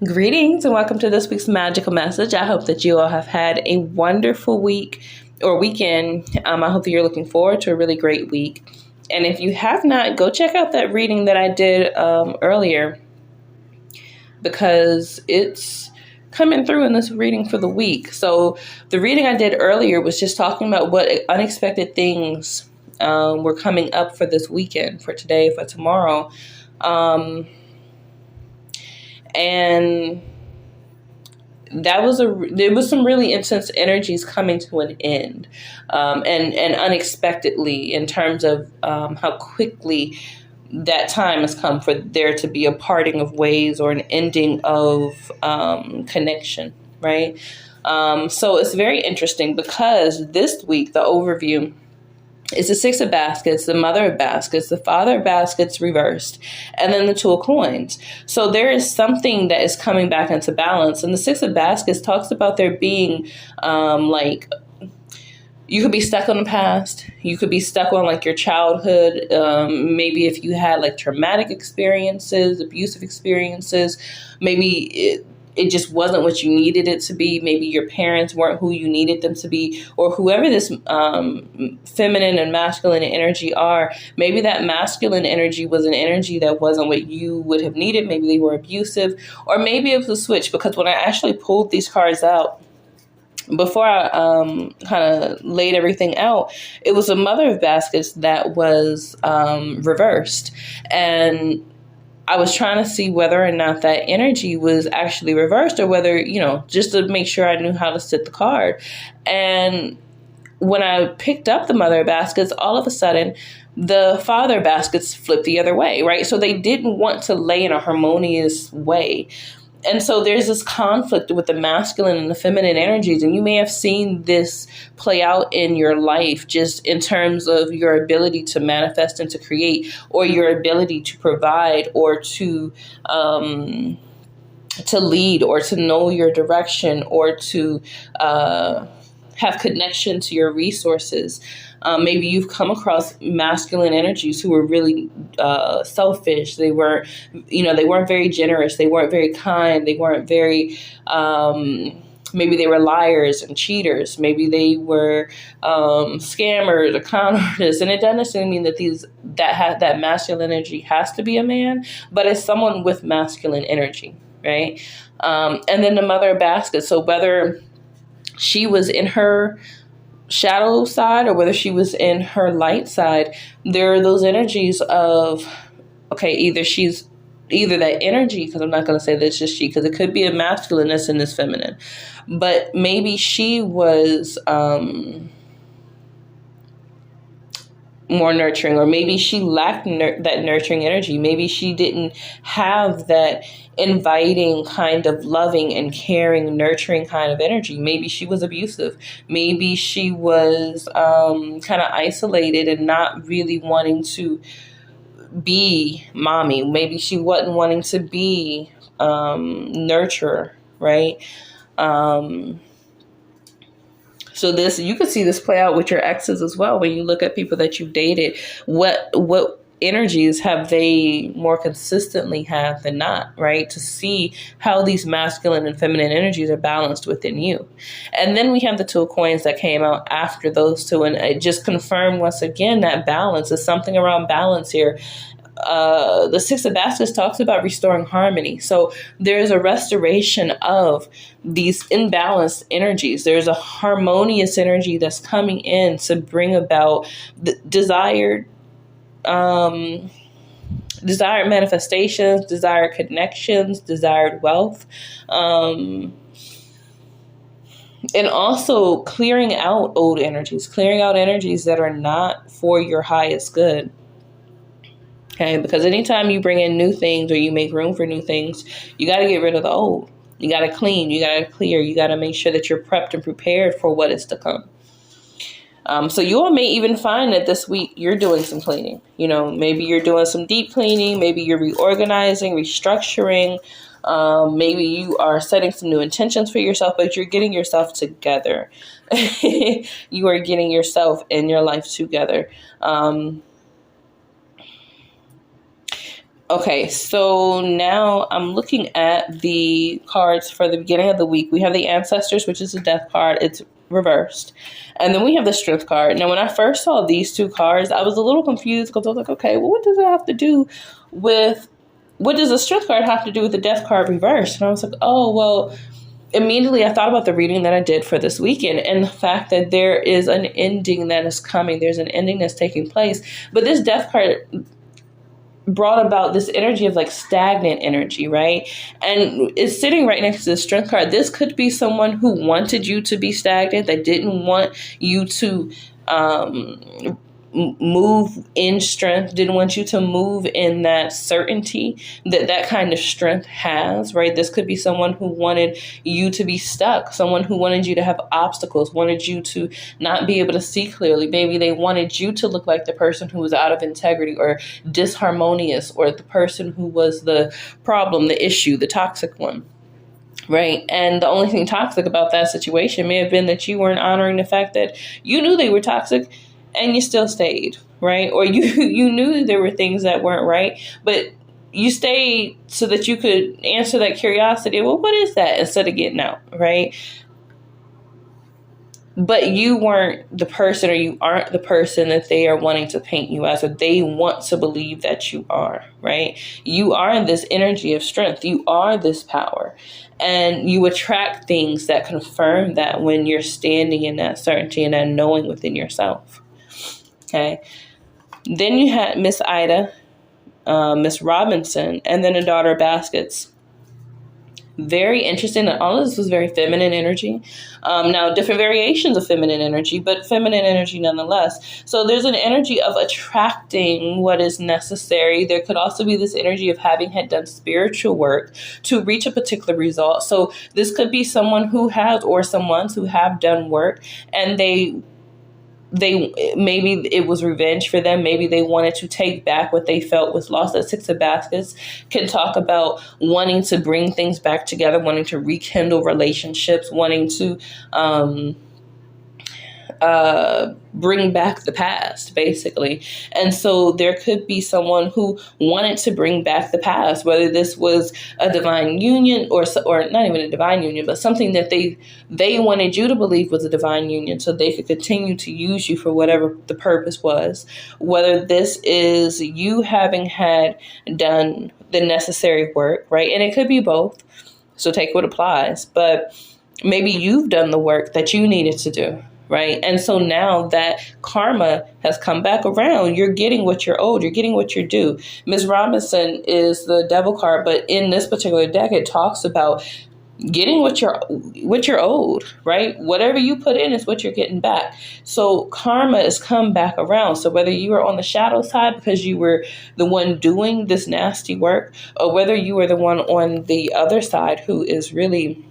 Greetings and welcome to this week's magical message. I hope that you all have had a wonderful week or weekend. I hope that you're looking forward to a really great week. And if you have not, go check out that reading that I did earlier, because it's coming through in this reading for the week. So the reading I did earlier was just talking about what unexpected things were coming up for this weekend, for today, for tomorrow. And there was some really intense energies coming to an end, and unexpectedly, in terms of how quickly that time has come for there to be a parting of ways or an ending of connection, right? So it's very interesting because this week, the overview is the Six of Baskets, the Mother of Baskets, the Father of Baskets reversed, and then the Two of Coins. So there is something that is coming back into balance. And the Six of Baskets talks about there being you could be stuck on the past. You could be stuck on your childhood. Maybe if you had traumatic experiences, abusive experiences, maybe it just wasn't what you needed it to be. Maybe your parents weren't who you needed them to be, or whoever this feminine and masculine energy are. Maybe that masculine energy was an energy that wasn't what you would have needed. Maybe they were abusive, or maybe it was a switch, because when I actually pulled these cards out, before I kind of laid everything out, it was a Mother of Baskets that was reversed. And I was trying to see whether or not that energy was actually reversed, or whether, just to make sure I knew how to sit the card. And when I picked up the Mother of Baskets, all of a sudden, the Father of Baskets flipped the other way, right? So they didn't want to lay in a harmonious way. And so there's this conflict with the masculine and the feminine energies. And you may have seen this play out in your life, just in terms of your ability to manifest and to create, or your ability to provide, or to lead, or to know your direction, or to have connection to your resources. Maybe you've come across masculine energies who were really selfish. They weren't very generous. They weren't very kind. They weren't very, maybe they were liars and cheaters. Maybe they were scammers or con artists. And it doesn't necessarily mean that that masculine energy has to be a man, but it's someone with masculine energy, right? And then the Mother of Baskets. So whether she was in her shadow side or whether she was in her light side, there are those energies of, okay, either that energy, because I'm not going to say that it's just she, because it could be a masculineness in this feminine, but maybe she was more nurturing, or maybe she lacked that nurturing energy. Maybe she didn't have that inviting kind of loving and caring, nurturing kind of energy. Maybe she was abusive. Maybe she was kind of isolated and not really wanting to be mommy. Maybe she wasn't wanting to be nurturer, right? So you could see this play out with your exes as well. When you look at people that you've dated, what energies have they more consistently had than not, right? To see how these masculine and feminine energies are balanced within you. And then we have the Two of Coins that came out after those two. And it just confirmed once again that balance is something around balance here. The Six of Baskets talks about restoring harmony. So there's a restoration of these imbalanced energies. There's a harmonious energy that's coming in to bring about the desired manifestations, desired connections, desired wealth, and also clearing out old energies, clearing out energies that are not for your highest good. Okay, because anytime you bring in new things or you make room for new things, you got to get rid of the old. You got to clean, you got to clear, you got to make sure that you're prepped and prepared for what is to come. So you all may even find that this week you're doing some cleaning. Maybe you're doing some deep cleaning. Maybe you're reorganizing, restructuring. Maybe you are setting some new intentions for yourself, but you're getting yourself together. You are getting yourself and your life together. Okay, so now I'm looking at the cards for the beginning of the week. We have the Ancestors, which is a death card. It's reversed. And then we have the Strength card. Now, when I first saw these two cards, I was a little confused because I was like, okay, well, what does it have to do with, what does the Strength card have to do with the Death card reversed? And I was like, oh, well, immediately I thought about the reading that I did for this weekend and the fact that there is an ending that is coming. There's an ending that's taking place. But this Death card brought about this energy of like stagnant energy, right? And it's sitting right next to the Strength card. This could be someone who wanted you to be stagnant, that didn't want you to move in strength, didn't want you to move in that certainty that kind of strength has, right? This could be someone who wanted you to be stuck, someone who wanted you to have obstacles, wanted you to not be able to see clearly. Maybe they wanted you to look like the person who was out of integrity or disharmonious, or the person who was the problem, the issue, the toxic one. Right. And the only thing toxic about that situation may have been that you weren't honoring the fact that you knew they were toxic and you still stayed. Right. Or you knew there were things that weren't right, but you stayed so that you could answer that curiosity. Well, what is that? Instead of getting out. Right. But you weren't the person, or you aren't the person that they are wanting to paint you as, or they want to believe that you are, right? You are this energy of strength. You are this power. And you attract things that confirm that when you're standing in that certainty and that knowing within yourself. Okay. Then you had Miss Ida, Miss Robinson, and then a Daughter of Baskets. Very interesting. And all of this was very feminine energy. Now, different variations of feminine energy, but feminine energy nonetheless. So there's an energy of attracting what is necessary. There could also be this energy of having had done spiritual work to reach a particular result. So this could be someone who has, or someone's who have done work, and they maybe it was revenge for them. Maybe they wanted to take back what they felt was lost. That Six of Baskets can talk about wanting to bring things back together, wanting to rekindle relationships, wanting to bring back the past, basically. And so there could be someone who wanted to bring back the past, whether this was a divine union or not even a divine union, but something that they wanted you to believe was a divine union so they could continue to use you for whatever the purpose was. Whether this is you having had done the necessary work, right? And it could be both. So take what applies. But maybe you've done the work that you needed to do. Right. And so now that karma has come back around, you're getting what you're owed. You're getting what you're due. Ms. Robinson is the devil card, but in this particular deck, it talks about getting what you're owed. Right. Whatever you put in is what you're getting back. So karma has come back around. So whether you were on the shadow side because you were the one doing this nasty work, or whether you were the one on the other side who is really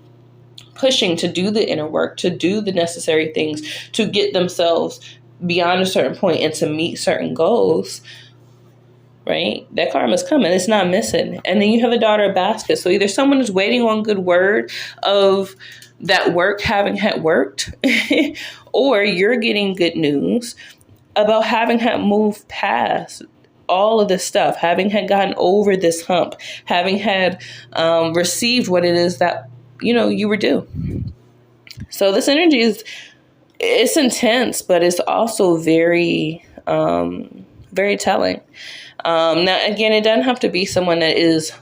pushing to do the inner work, to do the necessary things, to get themselves beyond a certain point and to meet certain goals, right? That karma is coming. It's not missing. And then you have a Daughter of Baskets. So either someone is waiting on good word of that work having had worked, or you're getting good news about having had moved past all of this stuff, having had gotten over this hump, having had received what it is that you were due. So this energy it's intense, but it's also very, very telling. Now, again, it doesn't have to be someone that is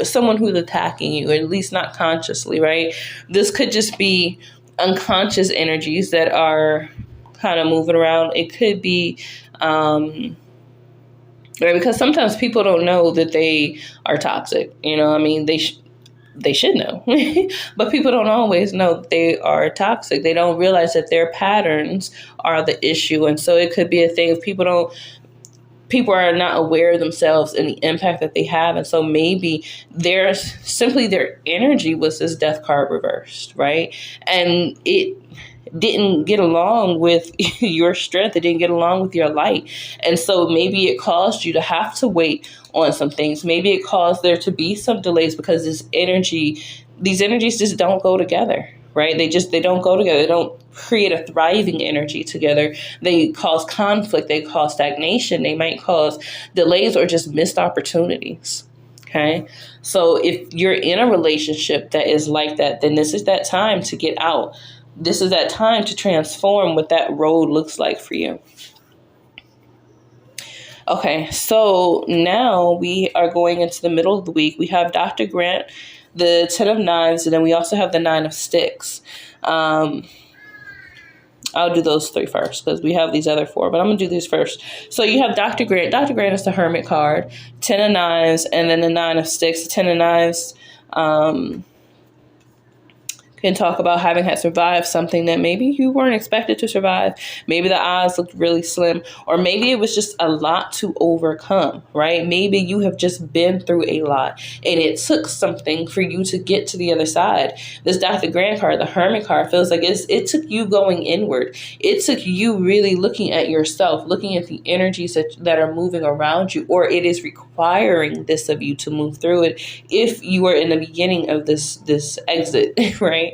someone who's attacking you, at least not consciously, right? This could just be unconscious energies that are kind of moving around. It could be, right, because sometimes people don't know that they are toxic. They should know, but people don't always know that they are toxic. They don't realize that their patterns are the issue. And so it could be a thing of people are not aware of themselves and the impact that they have. And so maybe their energy was this Death card reversed, right? And it didn't get along with your strength. It didn't get along with your light. And so maybe it caused you to have to wait on some things. Maybe it caused there to be some delays because these energies just don't go together, right? They don't go together. They don't create a thriving energy together. They cause conflict. They cause stagnation. They might cause delays or just missed opportunities. Okay. So if you're in a relationship that is like that, then this is that time to get out. This is that time to transform what that road looks like for you. Okay, so now we are going into the middle of the week. We have Dr. Grant, the 10 of Knives, and then we also have the 9 of Sticks. I'll do those 3 first because we have these other 4, but I'm going to do these first. So you have Dr. Grant. Dr. Grant is the Hermit card, 10 of Knives, and then the 9 of Sticks. The 10 of Knives can talk about having had survived something that maybe you weren't expected to survive. Maybe the odds looked really slim, or maybe it was just a lot to overcome, right? Maybe you have just been through a lot and it took something for you to get to the other side. This Dr. Grant card, the Hermit card, feels like it took you going inward. It took you really looking at yourself, looking at the energies that are moving around you, or it is requiring this of you to move through it if you are in the beginning of this exit, right?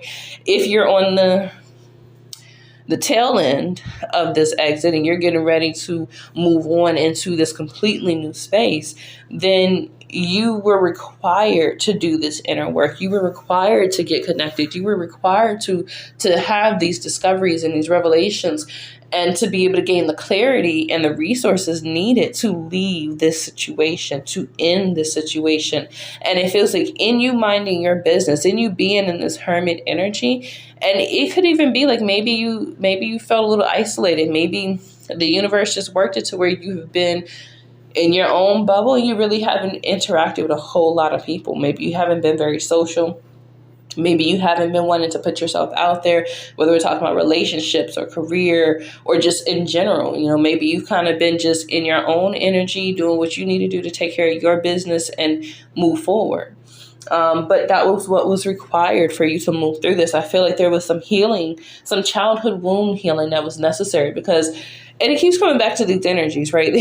If you're on the tail end of this exit and you're getting ready to move on into this completely new space, then you were required to do this inner work. You were required to get connected. You were required to have these discoveries and these revelations, and to be able to gain the clarity and the resources needed to leave this situation, to end this situation. And it feels like in you minding your business, in you being in this hermit energy, and it could even be like maybe you felt a little isolated. Maybe the universe just worked it to where you have been in your own bubble and you really haven't interacted with a whole lot of people. Maybe you haven't been very social. Maybe you haven't been wanting to put yourself out there, whether we're talking about relationships or career or just in general. Maybe you've kind of been just in your own energy, doing what you need to do to take care of your business and move forward. But that was what was required for you to move through this. I feel like there was some healing, some childhood wound healing that was necessary because, and it keeps coming back to these energies, right?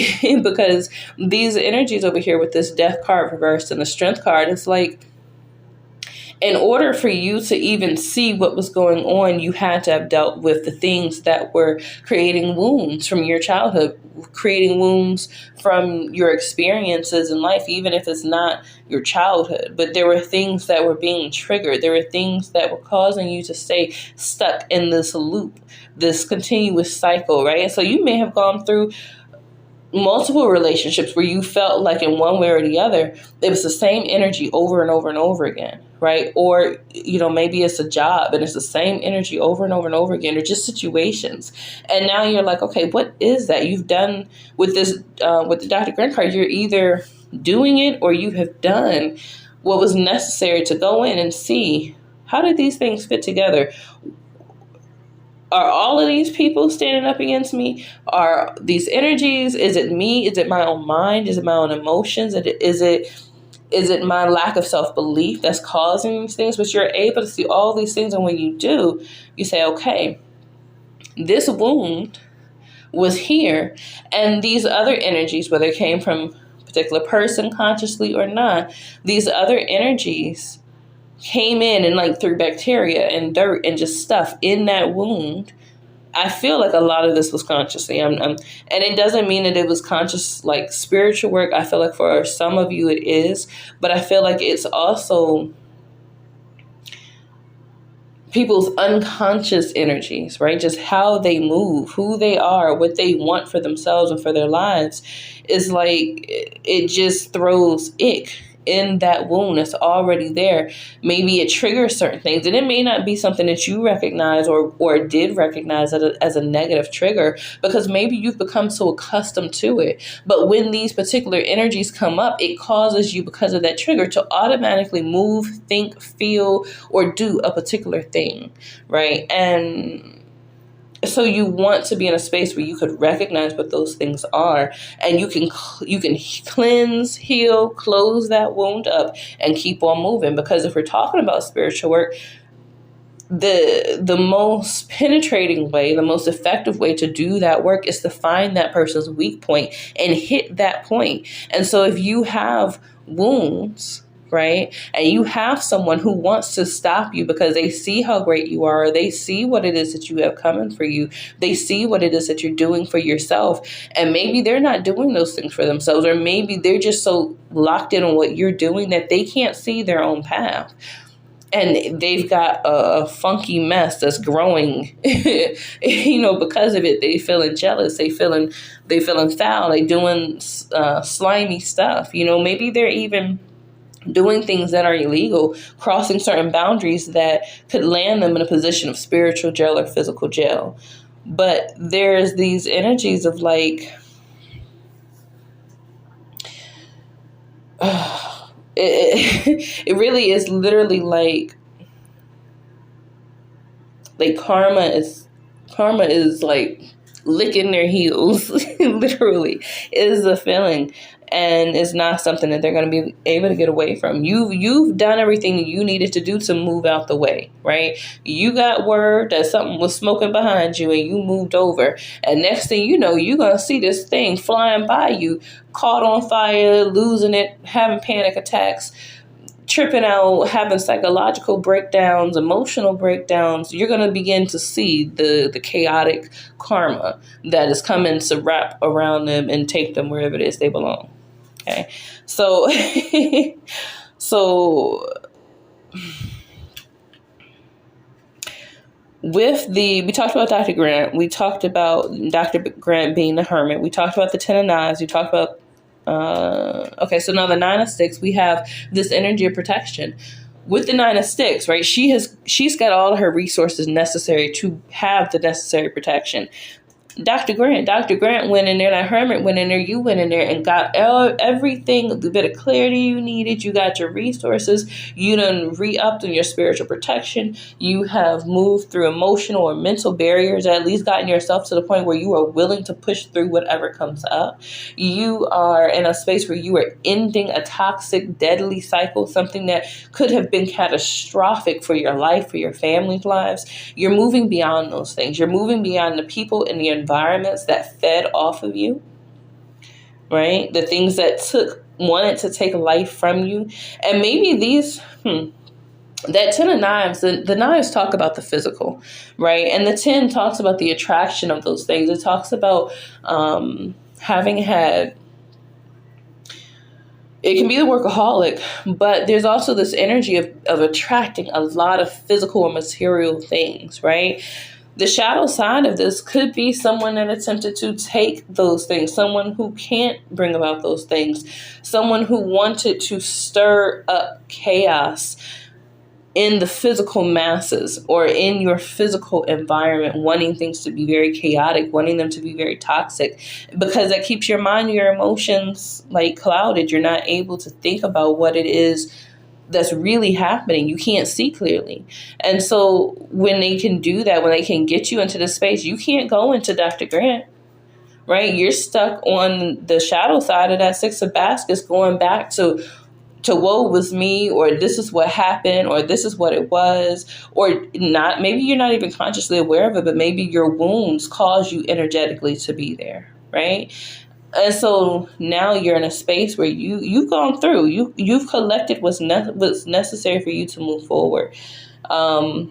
Because these energies over here with this Death card reversed and the Strength card, it's like, in order for you to even see what was going on, you had to have dealt with the things that were creating wounds from your childhood, creating wounds from your experiences in life, even if it's not your childhood. But there were things that were being triggered. There were things that were causing you to stay stuck in this loop, this continuous cycle, right? And so you may have gone through multiple relationships where you felt like in one way or the other, it was the same energy over and over and over again, right? Or, maybe it's a job and it's the same energy over and over and over again, or just situations. And now you're like, okay, what is that? You've done with this, with the Dr. Grant card, you're either doing it or you have done what was necessary to go in and see, how did these things fit together? Are all of these people standing up against me? Are these energies? Is it me? Is it my own mind? Is it my own emotions? Is it my lack of self-belief that's causing these things? But you're able to see all these things. And when you do, you say, okay, this wound was here. And these other energies, whether it came from a particular person consciously or not, these other energies came in and like threw bacteria and dirt and just stuff in that wound. I feel like a lot of this was consciously. And it doesn't mean that it was conscious, like spiritual work. I feel like for some of you it is, but I feel like it's also people's unconscious energies, right? Just how they move, who they are, what they want for themselves and for their lives is like, it just throws ick in that wound that's already there. Maybe it triggers certain things, and it may not be something that you recognize or did recognize as a negative trigger, because maybe you've become so accustomed to it. But when these particular energies come up, it causes you, because of that trigger, to automatically move, think, feel, or do a particular thing, right? And so you want to be in a space where you could recognize what those things are, and you can cleanse, heal, close that wound up, and keep on moving. Because if we're talking about spiritual work, the most penetrating way, the most effective way to do that work is to find that person's weak point and hit that point. And so if you have wounds, right? And you have someone who wants to stop you because they see how great you are. They see what it is that you have coming for you. They see what it is that you're doing for yourself. And maybe they're not doing those things for themselves, or maybe they're just so locked in on what you're doing that they can't see their own path. And they've got a funky mess that's growing, because of it. They feeling jealous. They feeling foul. They doing slimy stuff. Maybe they're even doing things that are illegal, crossing certain boundaries that could land them in a position of spiritual jail or physical jail. But there's these energies of like, it really is literally like karma is like licking their heels. Literally is the feeling, and it's not something that they're going to be able to get away from. You've done everything you needed to do to move out the way, right? You got word that something was smoking behind you and you moved over, and next thing you know, you're going to see this thing flying by you, caught on fire, losing it, having panic attacks, tripping out, having psychological breakdowns, emotional breakdowns. You're going to begin to see the chaotic karma that is coming to wrap around them and take them wherever it is they belong. Okay. So, we talked about Dr. Grant. We talked about Dr. Grant being the hermit. We talked about the Ten of Knives. We talked about so now the Nine of Sticks, we have this energy of protection. With the Nine of Sticks, right? She's got all of her resources necessary to have the necessary protection. Dr. Grant went in there, that hermit went in there, you went in there and got everything, the bit of clarity you needed. You got your resources. You done re-upped on your spiritual protection. You have moved through emotional or mental barriers, or at least gotten yourself to the point where you are willing to push through whatever comes up. You are in a space where you are ending a toxic, deadly cycle, something that could have been catastrophic for your life, for your family's lives. You're moving beyond those things. You're moving beyond the people and the environments that fed off of you, right? The things that wanted to take life from you. And maybe that Ten of Knives, the knives talk about the physical, right? And the 10 talks about the attraction of those things. It talks about having had, it can be the workaholic, but there's also this energy of attracting a lot of physical or material things, right? The shadow side of this could be someone that attempted to take those things, someone who can't bring about those things, someone who wanted to stir up chaos in the physical masses or in your physical environment, wanting things to be very chaotic, wanting them to be very toxic, because that keeps your mind, your emotions like clouded. You're not able to think about what it is that's really happening. You can't see clearly. And so when they can do that, when they can get you into the space, you can't go into Dr. Grant, right? You're stuck on the shadow side of that Six of Baskets, going back to woe was me, or this is what happened, or this is what it was, or not. Maybe you're not even consciously aware of it, but maybe your wounds cause you energetically to be there, right? And so now you're in a space where you've gone through, you've collected what's necessary for you to move forward. After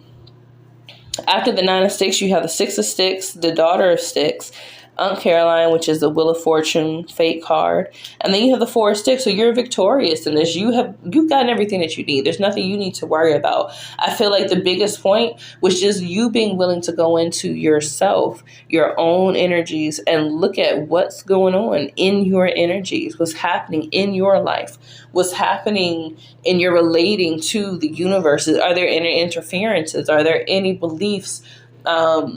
the Nine of Sticks, you have the Six of Sticks, the Daughter of Sticks, Aunt Caroline, which is the Wheel of Fortune fate card. And then you have the Four of Sticks. So you're victorious in this. You've gotten everything that you need. There's nothing you need to worry about. I feel like the biggest point was just you being willing to go into yourself, your own energies, and look at what's going on in your energies, what's happening in your life, what's happening in your relating to the universe. Are there any interferences? Are there any beliefs,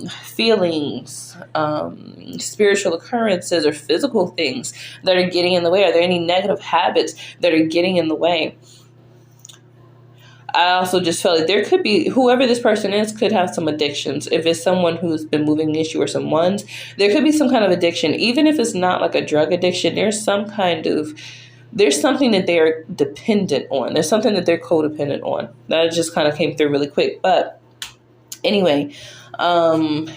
feelings, spiritual occurrences, or physical things that are getting in the way? Are there any negative habits that are getting in the way? I also just felt like there could be, whoever this person is could have some addictions. If it's someone who's been moving an issue, or someone's, there could be some kind of addiction. Even if it's not like a drug addiction, there's something that they're dependent on. There's something that they're codependent on. That just kind of came through really quick. But anyway,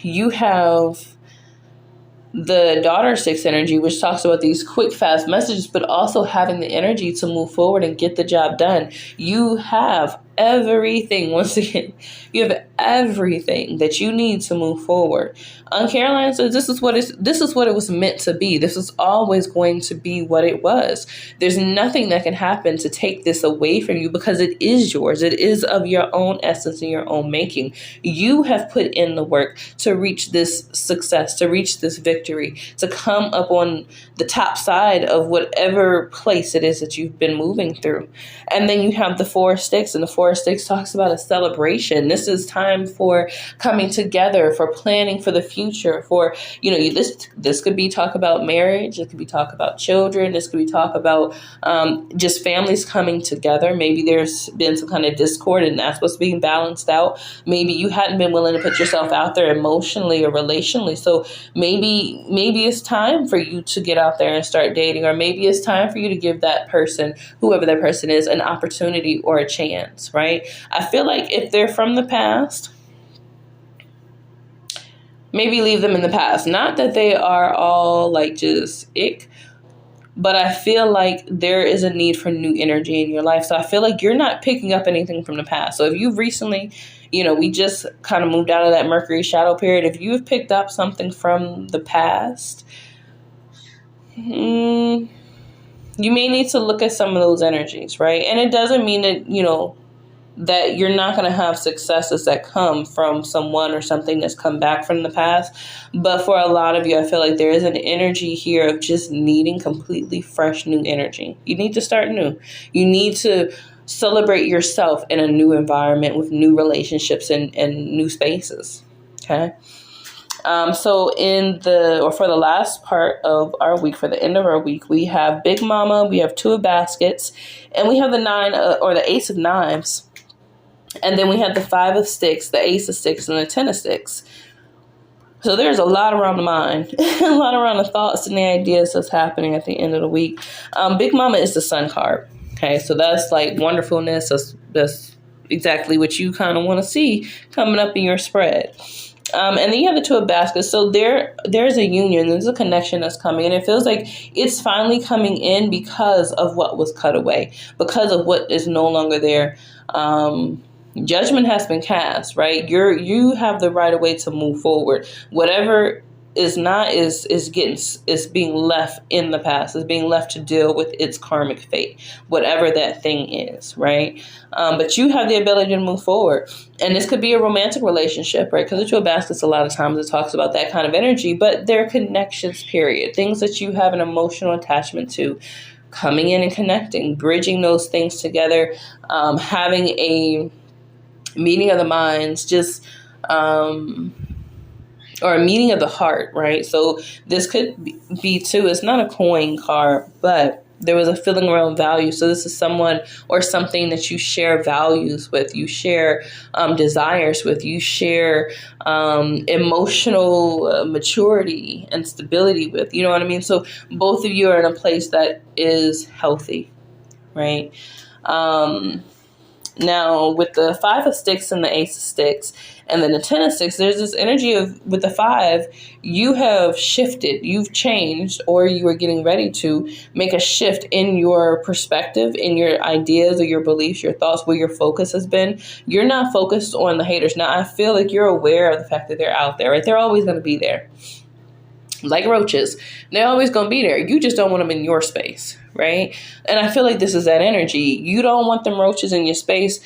you have the daughter six energy, which talks about these quick, fast messages, but also having the energy to move forward and get the job done. You have everything. Once again, you have everything that you need to move forward. Caroline says this is what it was meant to be. This is always going to be what it was. There's nothing that can happen to take this away from you because it is yours. It is of your own essence and your own making. You have put in the work to reach this success, to reach this victory, to come up on the top side of whatever place it is that you've been moving through. And then you have the Four of Sticks, and the Four of Sticks talks about a celebration. This is time for coming together, for planning for the future, for, this could be talk about marriage, it could be talk about children, this could be talk about just families coming together. Maybe there's been some kind of discord and that's what's being balanced out. Maybe you hadn't been willing to put yourself out there emotionally or relationally. So maybe it's time for you to get out there and start dating, or maybe it's time for you to give that person, whoever that person is, an opportunity or a chance, right? I feel like if they're from the past, maybe leave them in the past. Not that they are all like just ick, but I feel like there is a need for new energy in your life. So I feel like you're not picking up anything from the past. So if you've recently, we just kind of moved out of that Mercury shadow period. If you've picked up something from the past, you may need to look at some of those energies, right? And it doesn't mean that, that you're not going to have successes that come from someone or something that's come back from the past. But for a lot of you, I feel like there is an energy here of just needing completely fresh new energy. You need to start new. You need to celebrate yourself in a new environment with new relationships and new spaces. Okay. So for the last part of our week, for the end of our week, we have Big Mama, we have Two of Baskets, and we have the Nine or the Ace of Knives. And then we have the Five of Sticks, the Ace of Sticks, and the Ten of Sticks. So there's a lot around the mind, a lot around the thoughts and the ideas that's happening at the end of the week. Big Mama is the Sun card. Okay, so that's like wonderfulness. That's exactly what you kind of want to see coming up in your spread. And then you have the Two of Baskets. So there's a union. There's a connection that's coming. And it feels like it's finally coming in because of what was cut away, because of what is no longer there. Judgment has been cast, right? You have the right of way to move forward. Whatever is not is being left in the past, is being left to deal with its karmic fate, whatever that thing is, right? But you have the ability to move forward. And this could be a romantic relationship, right? Because the Two of Baskets, a lot of times it talks about that kind of energy, but they're connections, period. Things that you have an emotional attachment to, coming in and connecting, bridging those things together, having a meeting of the minds, just or a meeting of the heart, right? So this could be too, it's not a coin card, but there was a feeling around value. So this is someone or something that you share values with, you share desires with, you share emotional maturity and stability with, you know what I mean? So both of you are in a place that is healthy, right? Now, with the Five of Sticks and the Ace of Sticks, and then the Ten of Sticks, there's this energy of, with the Five, you have shifted, you've changed, or you are getting ready to make a shift in your perspective, in your ideas or your beliefs, your thoughts, where your focus has been. You're not focused on the haters. Now, I feel like you're aware of the fact that they're out there, right? They're always going to be there. Like roaches, they're always going to be there. You just don't want them in your space, right? And I feel like this is that energy. You don't want them roaches in your space.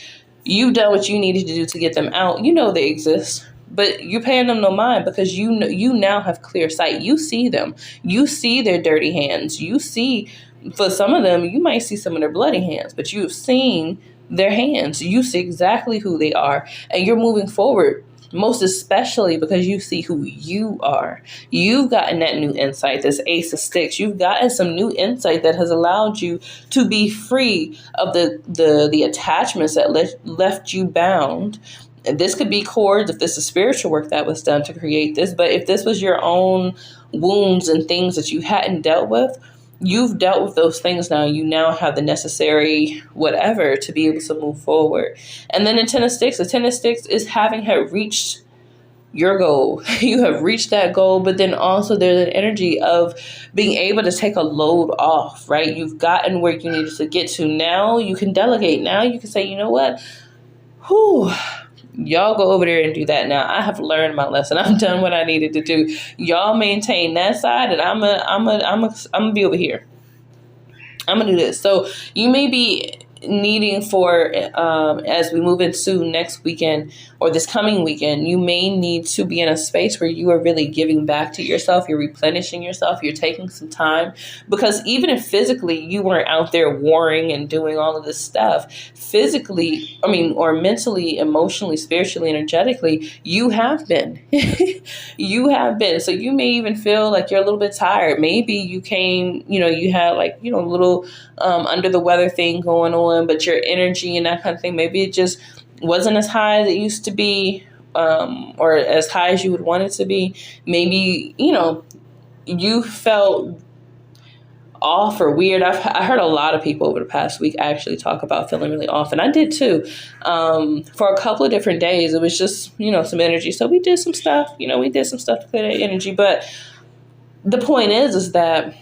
You've done what you needed to do to get them out. You know they exist, but you're paying them no mind because you now have clear sight. You see them. You see their dirty hands. You see, for some of them, you might see some of their bloody hands, but you've seen their hands. You see exactly who they are, and you're moving forward. Most especially because you see who you are. You've gotten that new insight, this Ace of Sticks. You've gotten some new insight that has allowed you to be free of the attachments that left you bound. And this could be cords if this is spiritual work that was done to create this. But if this was your own wounds and things that you hadn't dealt with, you've dealt with those things now. You now have the necessary whatever to be able to move forward. And then the Ten of Sticks is having her reached your goal. You have reached that goal, but then also there's an energy of being able to take a load off, right? You've gotten where you needed to get to. Now you can delegate. Now you can say, you know what? Whew, y'all go over there and do that now. I have learned my lesson. I've done what I needed to do. Y'all maintain that side, and I'm gonna be over here. I'm gonna do this. So you may be needing for as we move into next weekend or this coming weekend, you may need to be in a space where you are really giving back to yourself. You're replenishing yourself. You're taking some time, because even if physically you weren't out there warring and doing all of this stuff, physically, or mentally, emotionally, spiritually, energetically, you have been. You have been. So you may even feel like you're a little bit tired. Maybe you came, you had a little under the weather thing going on, but your energy and that kind of thing, maybe it just wasn't as high as it used to be, or as high as you would want it to be. Maybe, you felt off or weird. I heard a lot of people over the past week actually talk about feeling really off, and I did too. For a couple of different days, it was just, some energy. So we did some stuff, to clear that energy. But the point is that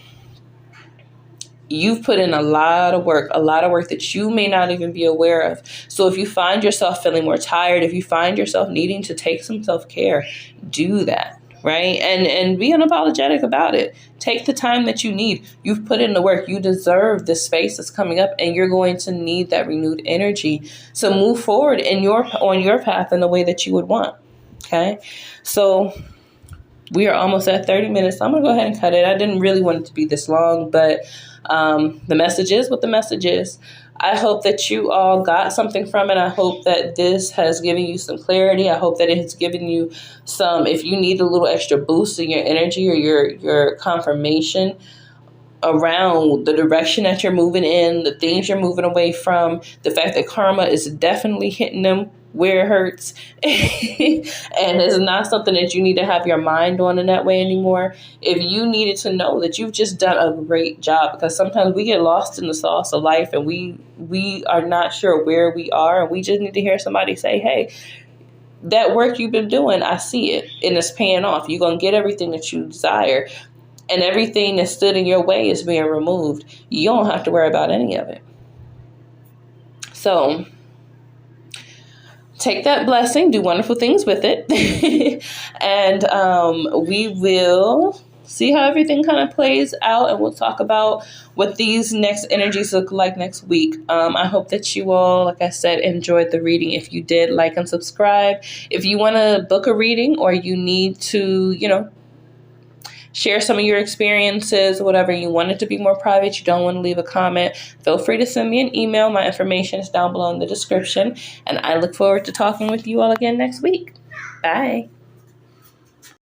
you've put in a lot of work that you may not even be aware of. So if you find yourself feeling more tired, if you find yourself needing to take some self-care, do that, right? And be unapologetic about it. Take the time that you need. You've put in the work. You deserve the space that's coming up, and you're going to need that renewed energy. So move forward on your path in the way that you would want. Okay? So we are almost at 30 minutes. So I'm going to go ahead and cut it. I didn't really want it to be this long, but the message is what the message is. I hope that you all got something from it. I hope that this has given you some clarity. I hope that it has given you some, if you need a little extra boost in your energy or your confirmation around the direction that you're moving in, the things you're moving away from, the fact that karma is definitely hitting them where it hurts, and it's not something that you need to have your mind on in that way anymore. If you needed to know that you've just done a great job, because sometimes we get lost in the sauce of life and we are not sure where we are, and we just need to hear somebody say, hey, that work you've been doing, I see it, and it's paying off. You're going to get everything that you desire, and everything that stood in your way is being removed. You don't have to worry about any of it. So take that blessing, do wonderful things with it, and we will see how everything kind of plays out, and we'll talk about what these next energies look like next week. I hope that you all, like I said, enjoyed the reading. If you did, like and subscribe. If you want to book a reading, or you need to, share some of your experiences, whatever, you want it to be more private, you don't want to leave a comment, feel free to send me an email. My information is down below in the description, and I look forward to talking with you all again next week. Bye.